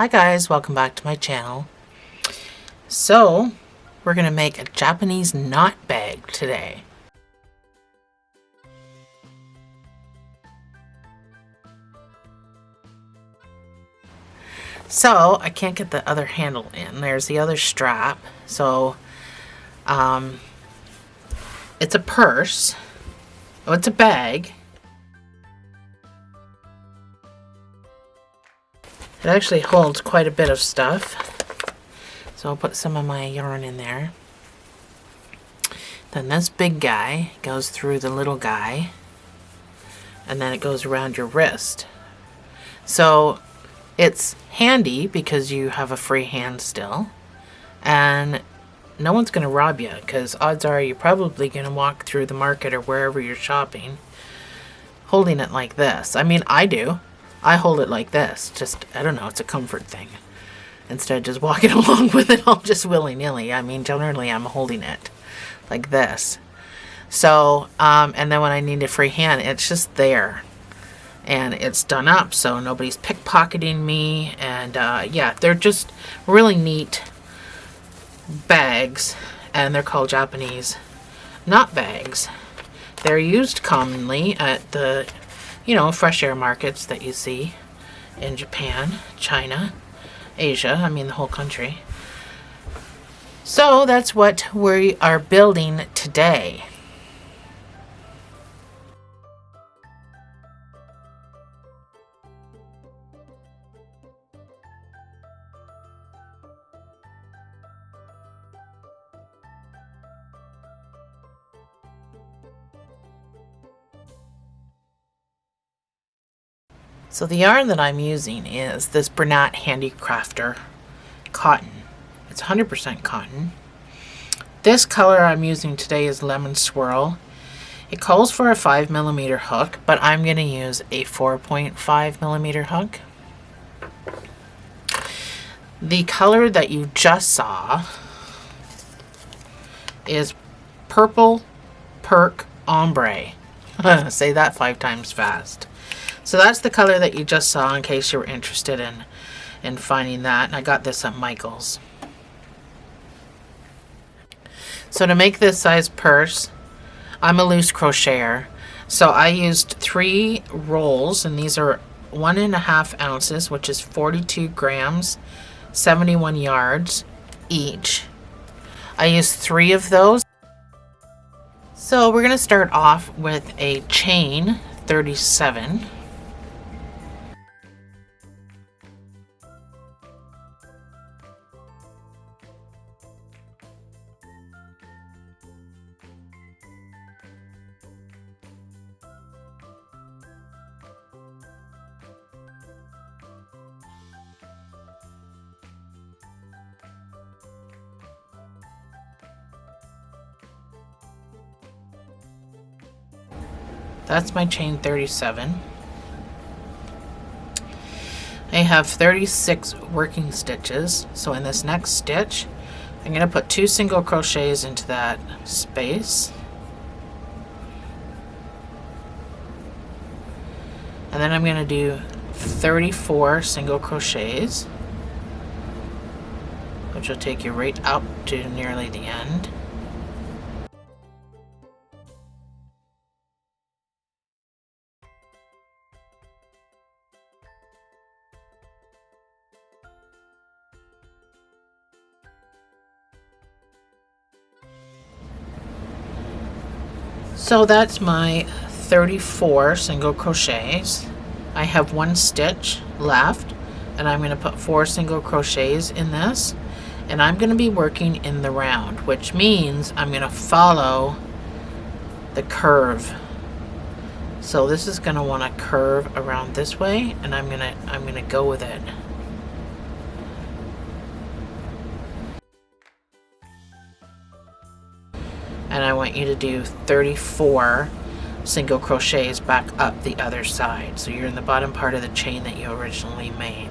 Hi guys, welcome back to my channel. So, we're going to make a Japanese knot bag today. So, I can't get the other handle in. There's the other strap. So, it's a purse. Oh, it's a bag. It actually holds quite a bit of stuff. So I'll put some of my yarn in there. Then this big guy goes through the little guy. And then it goes around your wrist. So it's handy because you have a free hand still. And no one's going to rob you, because odds are you're probably going to walk through the market or wherever you're shopping holding it like this. I mean, I do. I hold it like this. Just, I don't know, it's a comfort thing. Instead of just walking along with it all just willy-nilly. I mean, generally I'm holding it like this. So, and then when I need a free hand, it's just there. And it's done up, so nobody's pickpocketing me. And yeah, they're just really neat bags. And they're called Japanese knot bags. They're used commonly at the, fresh air markets that you see in Japan, China, Asia, I mean the whole country. So that's what we are building today. So the yarn that I'm using is this Bernat Handicrafter cotton. It's 100% cotton. This color I'm using today is Lemon Swirl. It calls for a 5mm hook, but I'm going to use a 4.5mm hook. The color that you just saw is Purple Perk Ombre. Say that 5 times fast. So that's the color that you just saw, in case you were interested in finding that. And I got this at Michael's. So to make this size purse, I'm a loose crocheter. So I used 3 rolls, and these are 1.5 ounces, which is 42 grams, 71 yards each. I used 3 of those. So we're going to start off with a chain 37. That's my chain 37. I have 36 working stitches. So in this next stitch, I'm going to put 2 single crochets into that space. And then I'm going to do 34 single crochets, which will take you right up to nearly the end. So that's my 34 single crochets. I have 1 stitch left, and I'm going to put 4 single crochets in this, and I'm going to be working in the round, which means I'm going to follow the curve. So this is going to want to curve around this way, and I'm going to go with it. And I want you to do 34 single crochets back up the other side. So you're in the bottom part of the chain that you originally made.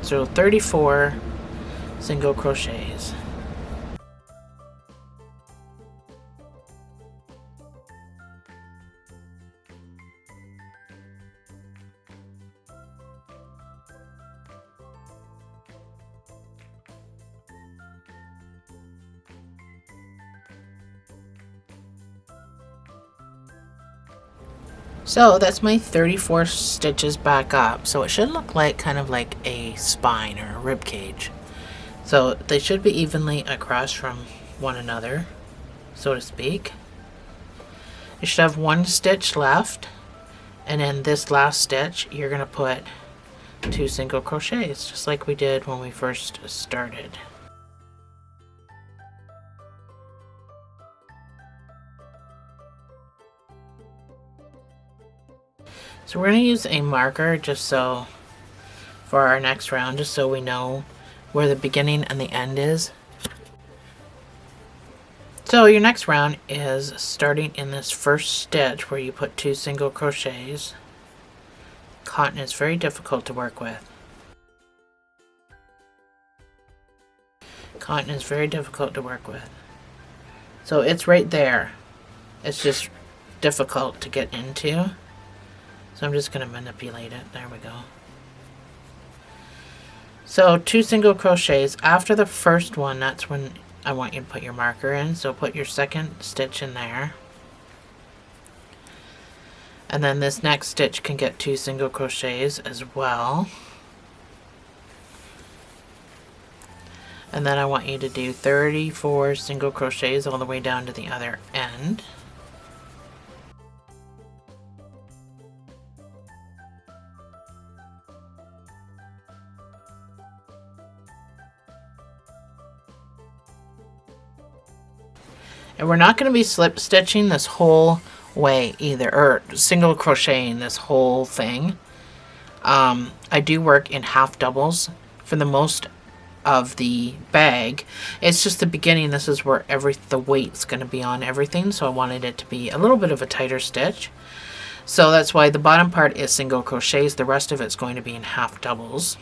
So 34 single crochets. So that's my 34 stitches back up. So it should look like kind of like a spine or a rib cage. So they should be evenly across from one another, so to speak. You should have one stitch left, and in this last stitch you're going to put 2 single crochets, just like we did when we first started. So we're going to use a marker just so for our next round, just so we know where the beginning and the end is. So your next round is starting in this first stitch where you put 2 single crochets. Cotton is very difficult to work with. Cotton is very difficult to work with. So it's right there. It's just difficult to get into. So I'm just going to manipulate it. There we go. So 2 single crochets. After the first one, that's when I want you to put your marker in. So put your second stitch in there. And then this next stitch can get 2 single crochets as well. And then I want you to do 34 single crochets all the way down to the other end. And we're not going to be slip stitching this whole way either, or single crocheting this whole thing. I do work in half doubles for the most of the bag. It's just the beginning. This is where the weight's going to be on everything, so I wanted it to be a little bit of a tighter stitch. So that's why the bottom part is single crochets. The rest of it's going to be in half doubles.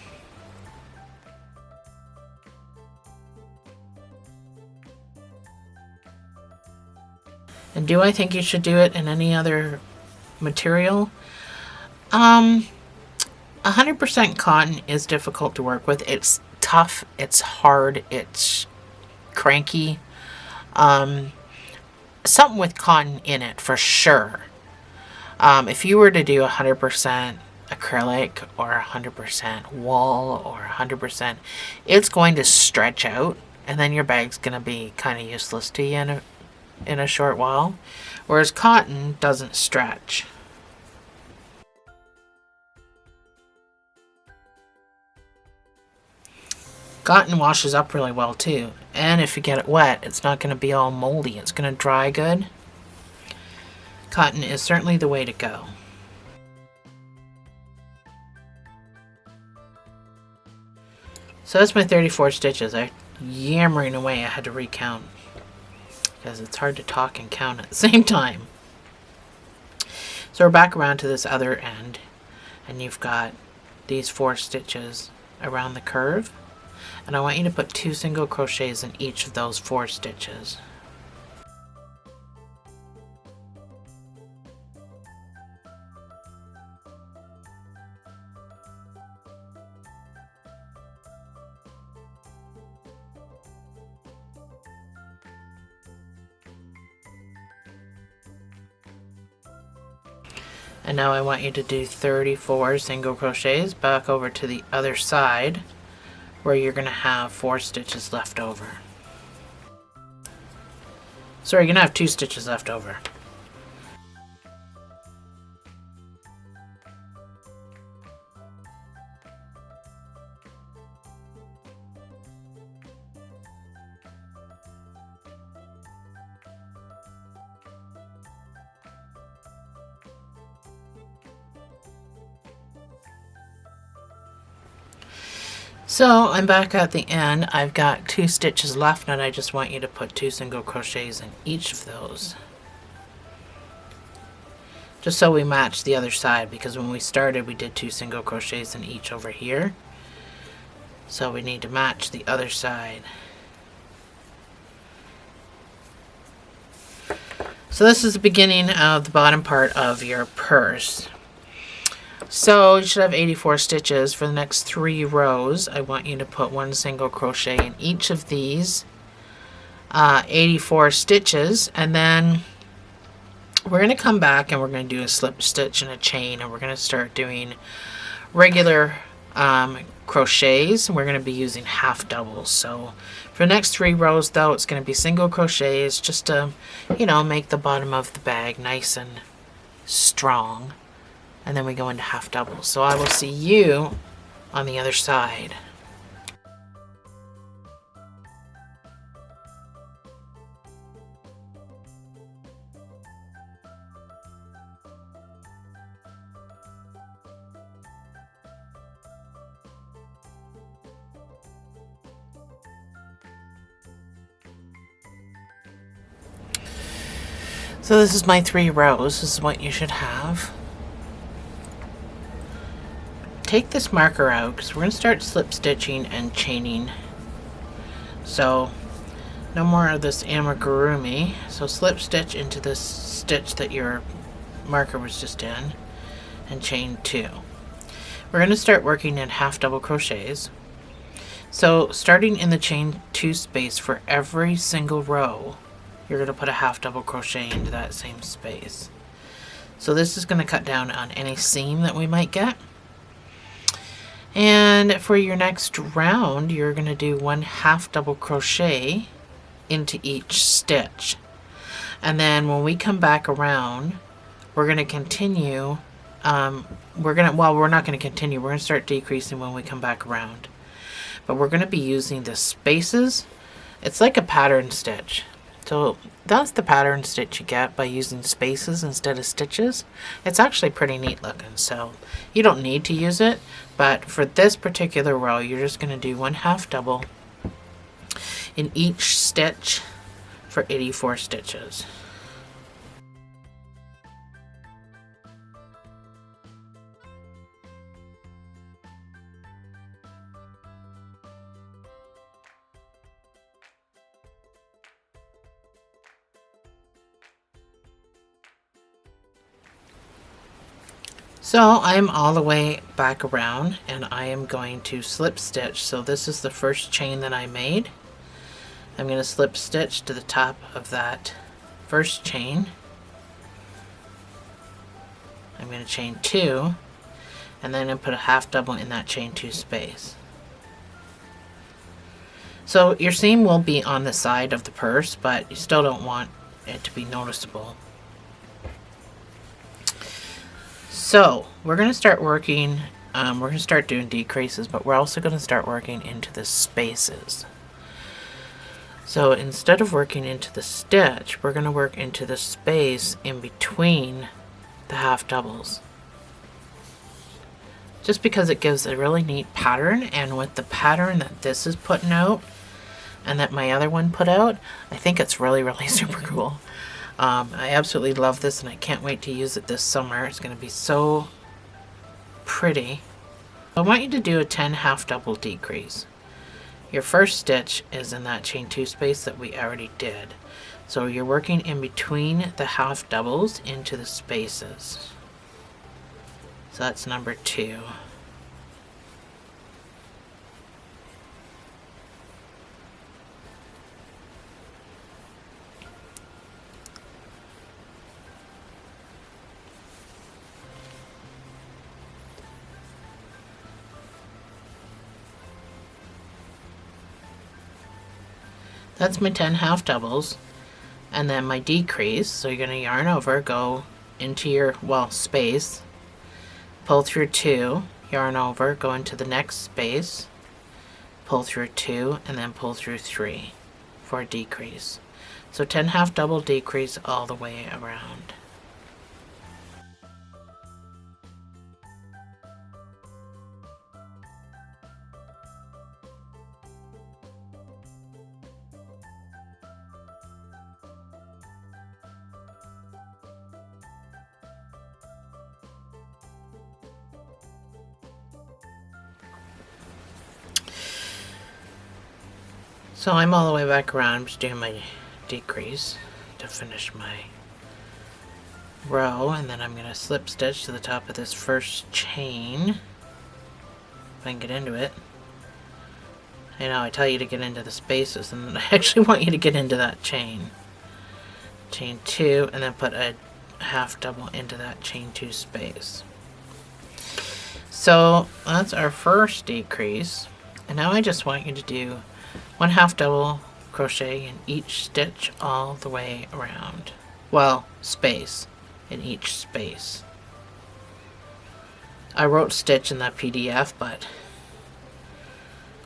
And do I think you should do it in any other material? 100% cotton is difficult to work with. It's tough, it's hard, it's cranky. Something with cotton in it for sure. If you were to do 100% acrylic or 100% wool or 100%, it's going to stretch out, and then your bag's going to be kind of useless to you in a short while, whereas cotton doesn't stretch. Cotton washes up really well too, and if you get it wet, it's not going to be all moldy. It's going to dry good. Cotton is certainly the way to go. So that's my 34 stitches. I'm yammering away. I had to recount, because it's hard to talk and count at the same time. So we're back around to this other end, and you've got these 4 stitches around the curve, and I want you to put 2 single crochets in each of those 4 stitches. And now I want you to do 34 single crochets back over to the other side, where you're going to have 4 stitches left over. Sorry, you're going to have 2 stitches left over. So I'm back at the end. I've got 2 stitches left, and I just want you to put 2 single crochets in each of those, just so we match the other side, because when we started we did 2 single crochets in each over here, so we need to match the other side. So this is the beginning of the bottom part of your purse. So you should have 84 stitches. For the next 3 rows, I want you to put 1 single crochet in each of these 84 stitches, and then We're going to come back and we're going to do a slip stitch and a chain, and we're going to start doing regular crochets, and we're going to be using half doubles. So for the next 3 rows though, it's going to be single crochets just to, you know, make the bottom of the bag nice and strong, and then we go into half doubles. So I will see you on the other side. So this is my 3 rows. This is what you should have. Take this marker out because we're going to start slip stitching and chaining. So no more of this amigurumi. So slip stitch into this stitch that your marker was just in and chain 2. We're going to start working in half double crochets. So starting in the chain 2 space for every single row, you're going to put a half double crochet into that same space. So this is going to cut down on any seam that we might get. And for your next round, you're going to do 1 half double crochet into each stitch. And then when we come back around, we're going to continue. We're not going to continue. We're going to start decreasing when we come back around. But we're going to be using the spaces. It's like a pattern stitch. So that's the pattern stitch you get by using spaces instead of stitches. It's actually pretty neat looking, so you don't need to use it, but for this particular row, you're just going to do 1 half double in each stitch for 84 stitches. So I'm all the way back around and I am going to slip stitch. So this is the first chain that I made. I'm going to slip stitch to the top of that first chain. I'm going to chain 2 and then I put a half double in that chain 2 space. So your seam will be on the side of the purse, but you still don't want it to be noticeable. So we're going to start working, we're going to start doing decreases, but we're also going to start working into the spaces. So instead of working into the stitch, we're going to work into the space in between the half doubles. Just because it gives a really neat pattern, and with the pattern that this is putting out and that my other one put out, I think it's really, really super cool. I absolutely love this and I can't wait to use it this summer. It's going to be so pretty. I want you to do a 10 half double decrease. Your first stitch is in that chain 2 space that we already did. So you're working in between the half doubles into the spaces. So that's number 2. That's my 10 half doubles, and then my decrease. So you're going to yarn over, go into your space, pull through 2, yarn over, go into the next space, pull through 2, and then pull through 3 for a decrease. So 10 half double decrease all the way around. So I'm all the way back around. I'm just doing my decrease to finish my row, and then I'm going to slip stitch to the top of this first chain. If I can get into it. I know I tell you to get into the spaces, and I actually want you to get into that chain. Chain 2, and then put a a half double into that chain 2 space. So that's our first decrease, and now I just want you to do 1 half double crochet in each stitch all the way around. Well, space in each space. I wrote stitch in that PDF, but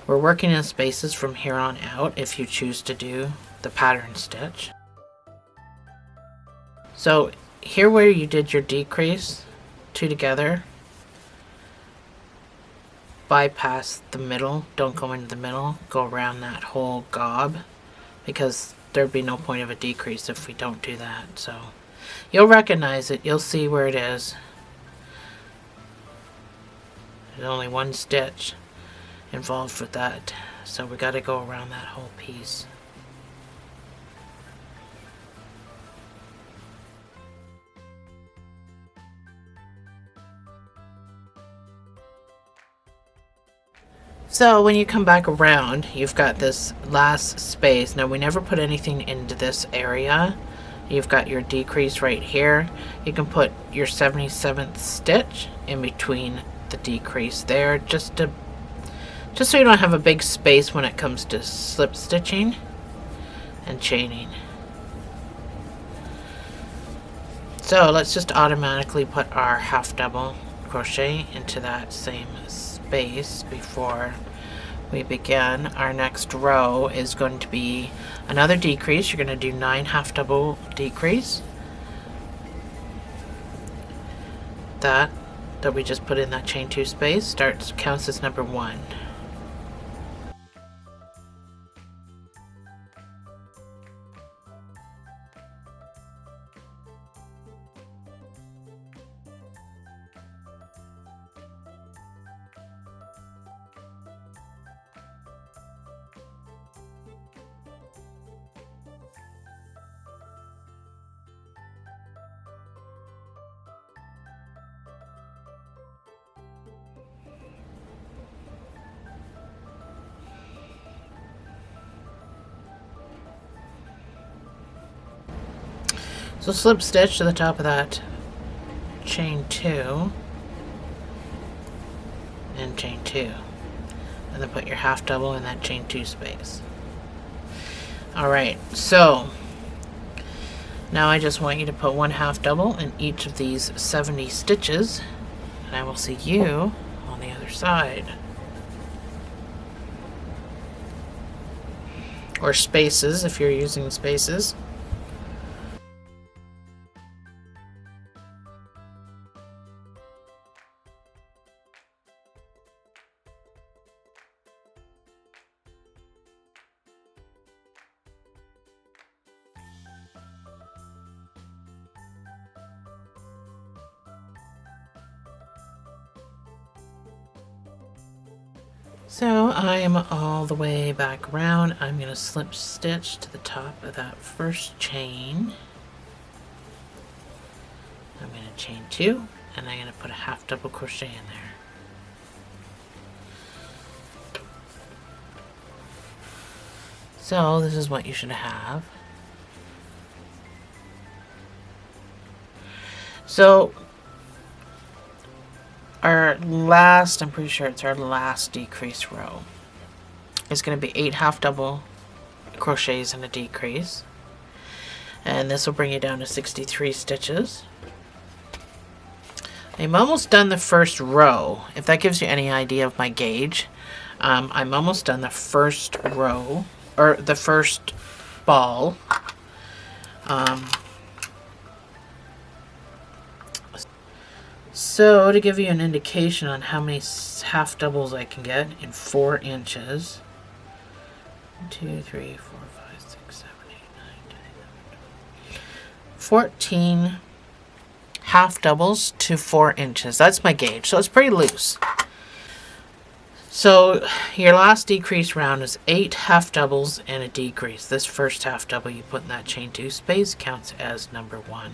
we're working in spaces from here on out if you choose to do the pattern stitch. So here where you did your decrease, 2 together, bypass the middle, don't go into the middle, go around that whole gob, because there'd be no point of a decrease if we don't do that. So you'll recognize it, you'll see where it is. There's only 1 stitch involved with that, so we got to go around that whole piece. So when you come back around, you've got this last space. Now we never put anything into this area. You've got your decrease right here. You can put your 77th stitch in between the decrease there, just so you don't have a big space when it comes to slip stitching and chaining. So let's just automatically put our half double crochet into that same space before we begin. Our next row is going to be another decrease. You're going to do 9 half double decrease. That we just put in that chain 2 space counts as number 1. So slip stitch to the top of that chain 2 and chain 2, and then put your half double in that chain 2 space. Alright, so now I just want you to put 1 half double in each of these 70 stitches, and I will see you on the other side. Or spaces if you're using spaces. So I am all the way back around. I'm going to slip stitch to the top of that first chain. I'm going to chain 2, and I'm going to put a half double crochet in there. So this is what you should have. So our last, I'm pretty sure it's our last decrease row, is going to be 8 half double crochets and a decrease, and this will bring you down to 63 stitches. I'm almost done the first row, if that gives you any idea of my gauge. I'm almost done the first row, or the first ball. So to give you an indication on how many half doubles I can get in 4 inches, 1, 2, 3, 4, 5, 6, 7, 8, 9, 10, 11, 12, 14 half doubles to 4 inches. That's my gauge, so it's pretty loose. So your last decrease round is 8 half doubles and a decrease. This first half double you put in that chain 2 space counts as number 1.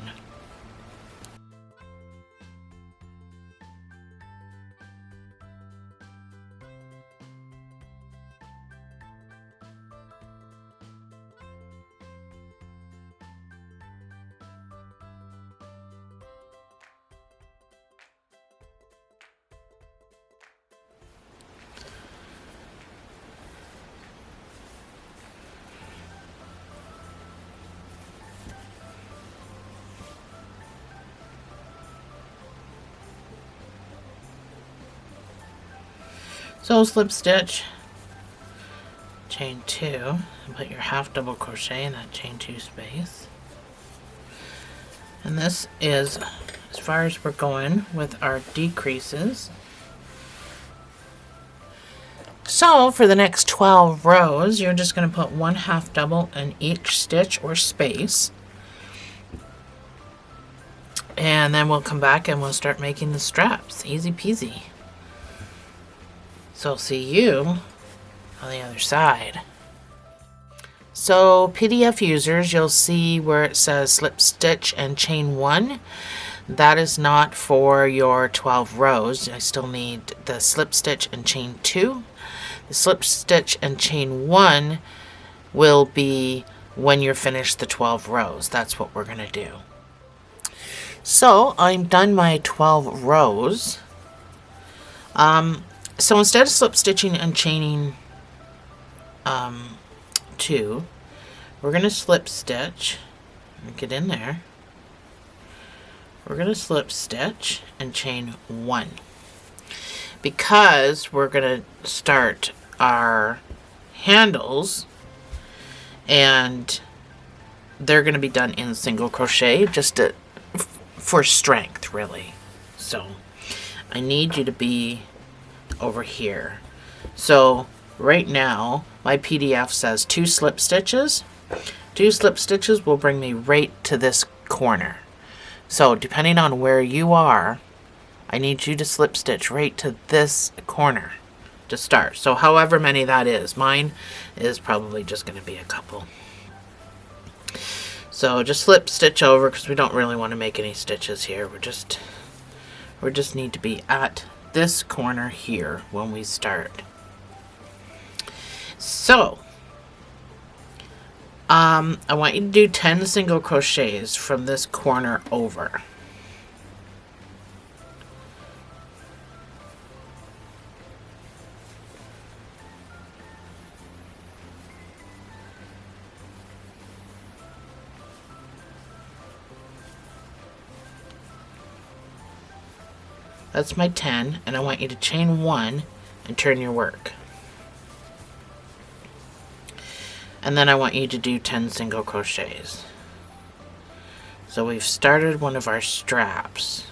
So slip stitch, chain 2, and put your half double crochet in that chain 2 space. And this is as far as we're going with our decreases. So for the next 12 rows, you're just going to put 1 half double in each stitch or space. And then we'll come back and we'll start making the straps. Easy peasy. So I'll see you on the other side. So PDF users, you'll see where it says slip stitch and chain 1. That is not for your 12 rows. I still need the slip stitch and chain 2. The slip stitch and chain 1 will be when you're finished the 12 rows. That's what we're going to do. So I'm done my 12 rows. So instead of slip stitching and chaining 2, we're going to slip stitch. Get in there. We're going to slip stitch and chain 1. Because we're going to start our handles and they're going to be done in single crochet just for strength, really. So I need you to be over here. So right now my PDF says 2 slip stitches. 2 slip stitches will bring me right to this corner. So depending on where you are, I need you to slip stitch right to this corner to start. So however many that is. Mine is probably just going to be a couple. So just slip stitch over because we don't really want to make any stitches here. We just need to be at this corner here when we start. So I want you to do 10 single crochets from this corner over. That's my 10, and I want you to chain 1 and turn your work. And then I want you to do 10 single crochets. So we've started one of our straps.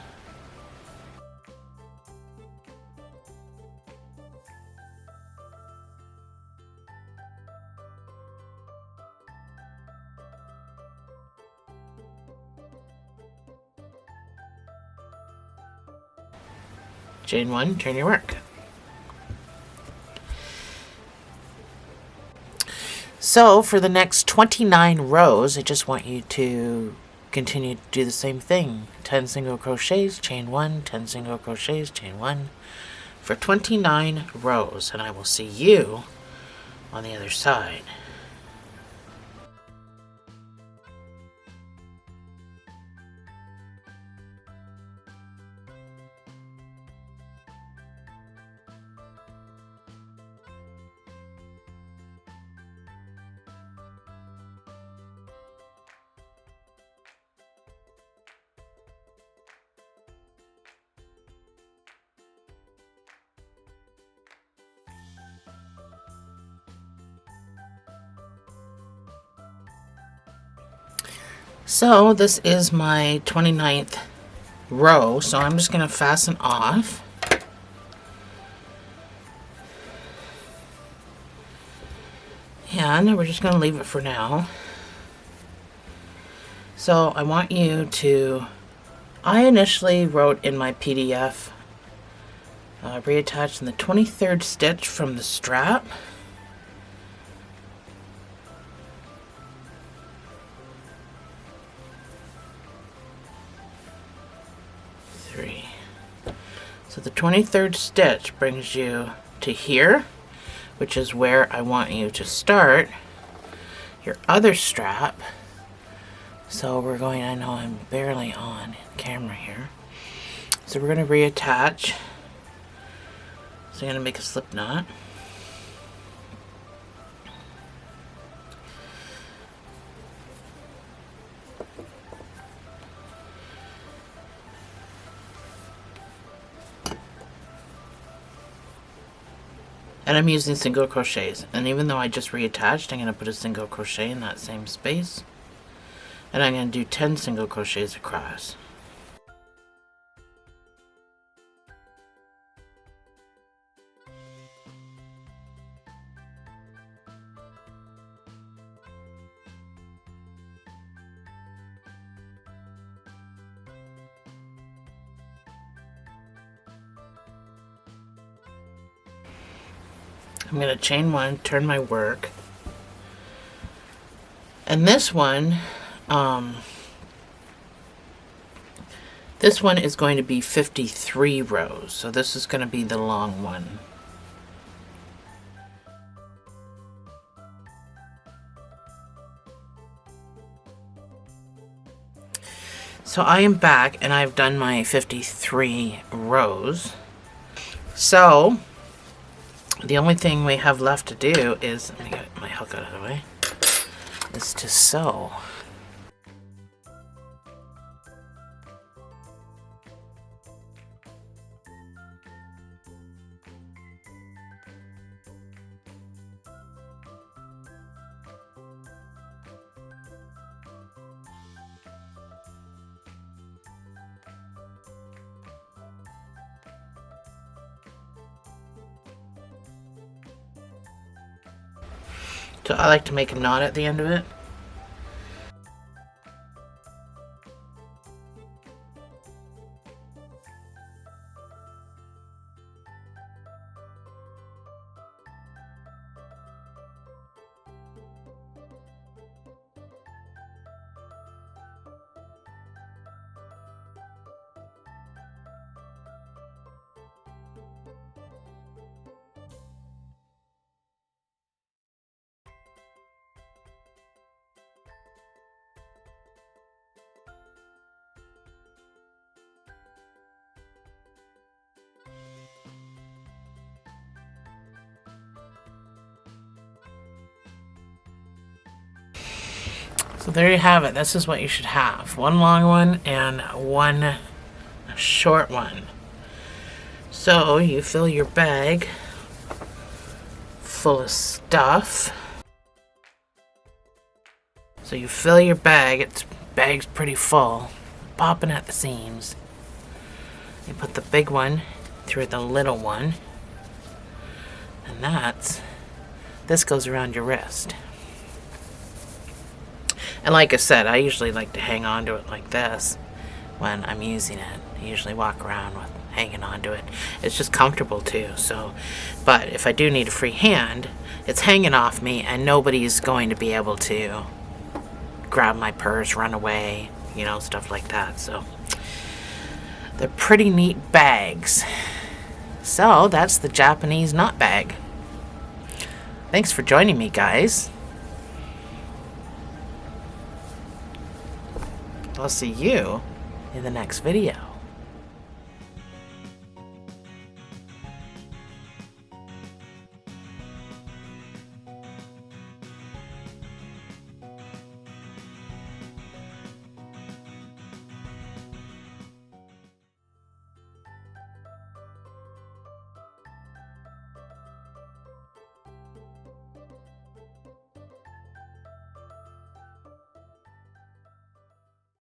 Chain 1, turn your work. So for the next 29 rows, I just want you to continue to do the same thing. 10 single crochets, chain 1, 10 single crochets, chain 1 for 29 rows, and I will see you on the other side. So this is my 29th row, so I'm just going to fasten off. And we're just going to leave it for now. So I want you to, I initially wrote in my PDF, reattach in the 23rd stitch from the strap. So the 23rd stitch brings you to here, which is where I want you to start your other strap. So we're going, I know I'm barely on camera here. So we're going to reattach. So I'm going to make a slip knot. And I'm using single crochets. And even though I just reattached, I'm going to put a single crochet in that same space. And I'm going to do 10 single crochets across. I'm going to chain 1, turn my work. And this one is going to be 53 rows. So this is going to be the long one. So I am back and I've done my 53 rows. So the only thing we have left to do is, let me get my hook out of the way, is to sew. So I like to make a knot at the end of it. So there you have it. This is what you should have. One long one and one short one. So you fill your bag full of stuff. So you fill your bag, bag's pretty full, popping at the seams. You put the big one through the little one, and this goes around your wrist. And like I said, I usually like to hang on to it like this when I'm using it. I usually walk around with hanging on to it. It's just comfortable too. So, but if I do need a free hand, it's hanging off me and nobody's going to be able to grab my purse, run away, you know, stuff like that. So they're pretty neat bags. So that's the Japanese knot bag. Thanks for joining me, guys. I'll see you in the next video.